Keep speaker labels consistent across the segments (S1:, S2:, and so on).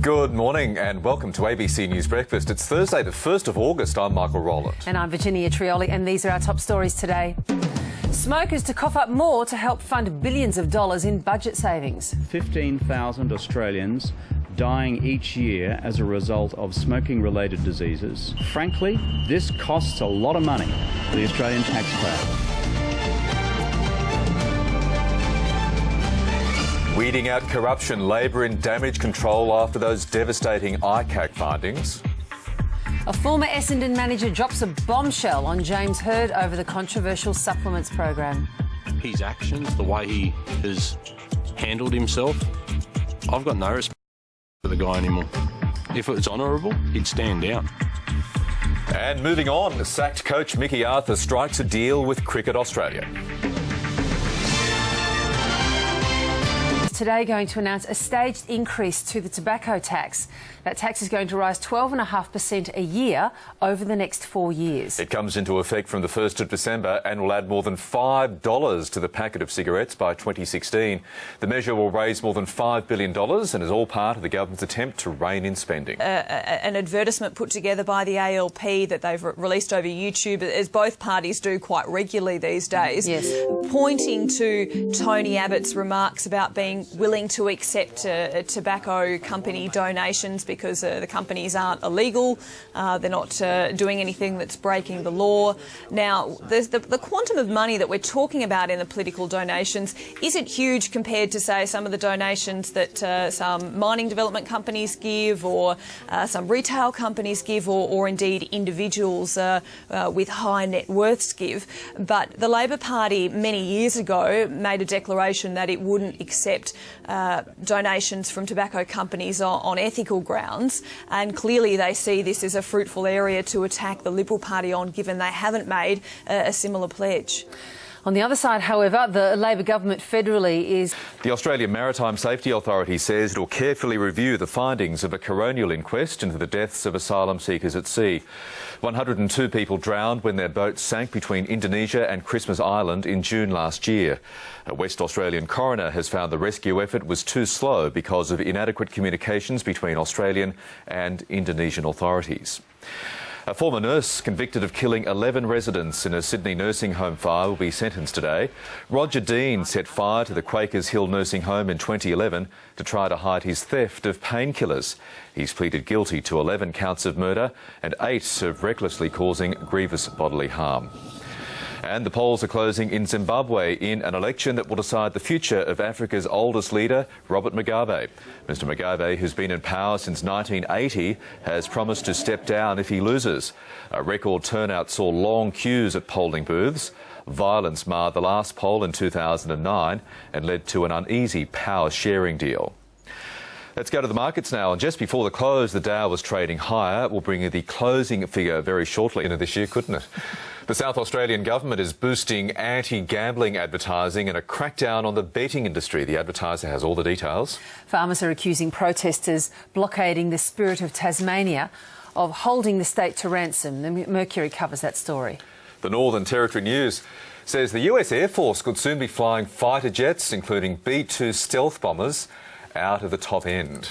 S1: Good morning and welcome to ABC News Breakfast. It's Thursday, the 1st of August. I'm Michael Rowland.
S2: And I'm Virginia Trioli, and these are our top stories today. Smokers to cough up more to help fund billions of dollars in budget savings.
S3: 15,000 Australians dying each year as a result of smoking-related diseases. Frankly, this costs a lot of money for the Australian taxpayer.
S1: Weeding out corruption, Labor in damage control after those devastating ICAC findings.
S2: A former Essendon manager drops a bombshell on James Hird over the controversial supplements program.
S4: His actions, the way he has handled himself, I've got no respect for the guy anymore. If it was honourable, he'd stand down.
S1: And moving on, sacked coach Mickey Arthur strikes a deal with Cricket Australia.
S2: Today going to announce a staged increase to the tobacco tax. That tax is going to rise 12.5% a year over the next 4 years. It comes into effect from the 1st of December and will add more than $5 to the packet of cigarettes by 2016. The measure will raise more than $5 billion and is all part of the government's attempt to rein in spending.
S5: An advertisement put together by the ALP that they've released over YouTube, as both parties do quite regularly these days, pointing to Tony Abbott's remarks about being willing to accept tobacco company donations because the companies aren't illegal, they're not doing anything that's breaking the law. Now, the quantum of money that we're talking about in the political donations isn't huge compared to, say, some of the donations that some mining development companies give or some retail companies give or indeed individuals with high net worths give. But the Labor Party many years ago made a declaration that it wouldn't accept donations from tobacco companies on ethical grounds, and clearly they see this as a fruitful area to attack the Liberal Party on, given they haven't made a similar pledge.
S2: On the other side, however, the Labor government federally is...
S1: The Australian Maritime Safety Authority says it will carefully review the findings of a coronial inquest into the deaths of asylum seekers at sea. 102 people drowned when their boat sank between Indonesia and Christmas Island in June last year. A West Australian coroner has found the rescue effort was too slow because of inadequate communications between Australian and Indonesian authorities. A former nurse convicted of killing 11 residents in a Sydney nursing home fire will be sentenced today. Roger Dean set fire to the Quakers Hill nursing home in 2011 to try to hide his theft of painkillers. He's pleaded guilty to 11 counts of murder and 8 of recklessly causing grievous bodily harm. And the polls are closing in Zimbabwe in an election that will decide the future of Africa's oldest leader, Robert Mugabe. Mr Mugabe, who's been in power since 1980, has promised to step down if he loses. A record turnout saw long queues at polling booths. Violence marred the last poll in 2009 and led to an uneasy power-sharing deal. Let's go to the markets now, and just before the close, the Dow was trading higher. We'll bring you the closing figure very shortly into this year, couldn't it? The South Australian government is boosting anti-gambling advertising and a crackdown on the betting industry. The advertiser has all the details. Farmers
S2: are accusing protesters blockading the Spirit of Tasmania of holding the state to ransom. The Mercury covers that story.
S1: The Northern Territory News says the US Air Force could soon be flying fighter jets, including B-2 stealth bombers, out of the top end.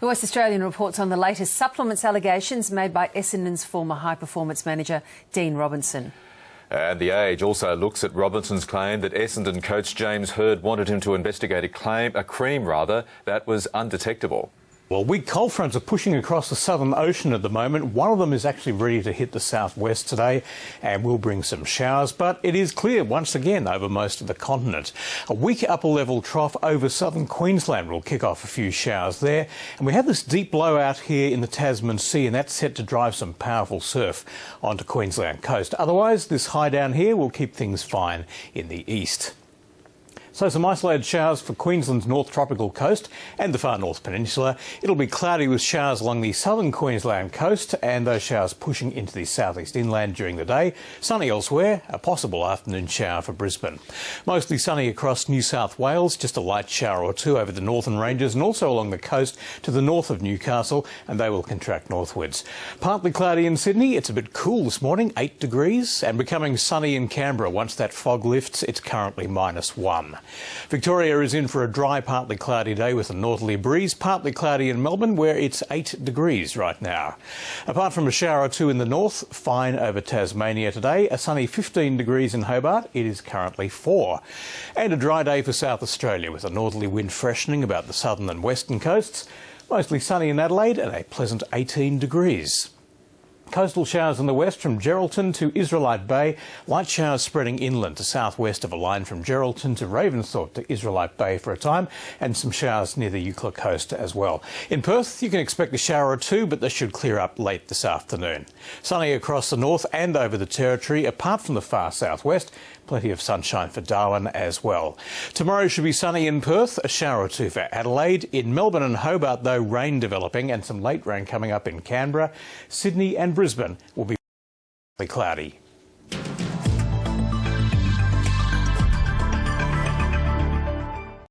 S2: The West Australian reports on the latest supplements allegations made by Essendon's former high-performance manager, Dean Robinson.
S1: And The Age also looks at Robinson's claim that Essendon coach James Hird wanted him to investigate a cream that was undetectable.
S6: Well, weak cold fronts are pushing across the Southern Ocean at the moment. One of them is actually ready to hit the southwest today and will bring some showers, but it is clear once again over most of the continent. A weak upper-level trough over southern Queensland will kick off a few showers there, and we have this deep blowout here in the Tasman Sea, and that's set to drive some powerful surf onto Queensland coast. Otherwise, this high down here will keep things fine in the east. So some isolated showers for Queensland's North Tropical coast and the far North Peninsula. It'll be cloudy with showers along the southern Queensland coast and those showers pushing into the southeast inland during the day. Sunny elsewhere, a possible afternoon shower for Brisbane. Mostly sunny across New South Wales, just a light shower or two over the northern ranges and also along the coast to the north of Newcastle, and they will contract northwards. Partly cloudy in Sydney. It's a bit cool this morning, 8 degrees, and becoming sunny in Canberra. Once that fog lifts, it's currently -1. Victoria is in for a dry, partly cloudy day with a northerly breeze. Partly cloudy in Melbourne, where it's 8 degrees right now. Apart from a shower or two in the north, fine over Tasmania today. A sunny 15 degrees in Hobart. It is currently 4. And a dry day for South Australia with a northerly wind freshening about the southern and western coasts. Mostly sunny in Adelaide and a pleasant 18 degrees. Coastal showers in the west from Geraldton to Israelite Bay. Light showers spreading inland to southwest of a line from Geraldton to Ravensthorpe to Israelite Bay for a time, and some showers near the Eucla coast as well. In Perth, you can expect a shower or two, but they should clear up late this afternoon. Sunny across the north and over the Territory, apart from the far southwest. Plenty of sunshine for Darwin as well. Tomorrow should be sunny in Perth, a shower or two for Adelaide. In Melbourne and Hobart, though, rain developing and some late rain coming up in Canberra. Sydney and Brisbane will be cloudy.